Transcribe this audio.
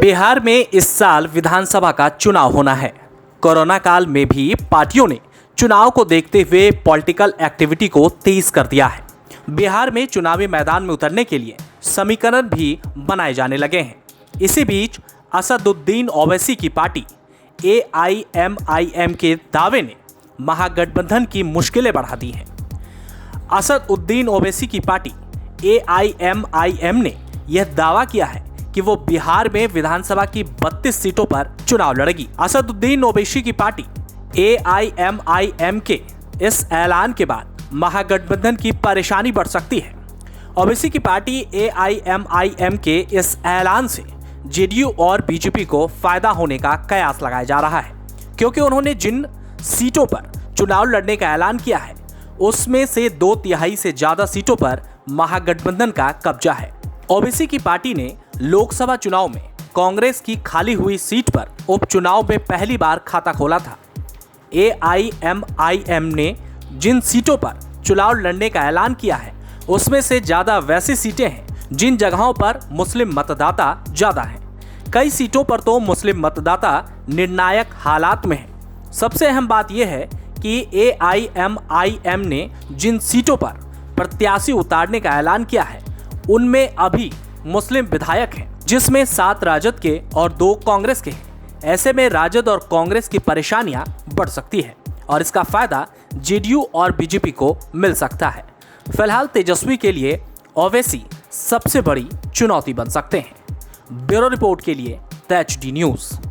बिहार में इस साल विधानसभा का चुनाव होना है। कोरोना काल में भी पार्टियों ने चुनाव को देखते हुए पॉलिटिकल एक्टिविटी को तेज कर दिया है। बिहार में चुनावी मैदान में उतरने के लिए समीकरण भी बनाए जाने लगे हैं। इसी बीच असदुद्दीन ओवैसी की पार्टी AIMIM के दावे ने महागठबंधन की मुश्किलें बढ़ा दी हैं। असदुद्दीन ओवैसी की पार्टी AIMIM ने यह दावा किया है कि वो बिहार में विधानसभा की 32 सीटों पर चुनाव लड़ेगी। असदुद्दीन ओवैसी की पार्टी AIMIM के इस ऐलान के बाद महागठबंधन की परेशानी बढ़ सकती है। ओवैसी की पार्टी AIMIM के इस ऐलान से JDU और BJP को फायदा होने का कयास लगाया जा रहा है, क्योंकि उन्होंने जिन सीटों पर चुनाव लड़ने का ऐलान किया है उसमें से 2/3 से ज्यादा सीटों पर महागठबंधन का कब्जा है। ओवैसी की पार्टी ने लोकसभा चुनाव में कांग्रेस की खाली हुई सीट पर उपचुनाव में पहली बार खाता खोला था। AIMIM ने जिन सीटों पर चुनाव लड़ने का ऐलान किया है उसमें से ज्यादा वैसी सीटें हैं जिन जगहों पर मुस्लिम मतदाता ज्यादा हैं। कई सीटों पर तो मुस्लिम मतदाता निर्णायक हालात में हैं। सबसे अहम बात यह है कि AIMIM ने जिन सीटों पर प्रत्याशी उतारने का ऐलान किया है उनमें अभी मुस्लिम विधायक हैं, जिसमें 7 राजद के और 2 कांग्रेस के हैं। ऐसे में राजद और कांग्रेस की परेशानियां बढ़ सकती है और इसका फायदा JDU और BJP को मिल सकता है। फिलहाल तेजस्वी के लिए ओवैसी सबसे बड़ी चुनौती बन सकते हैं। ब्यूरो रिपोर्ट के लिए द HD न्यूज़।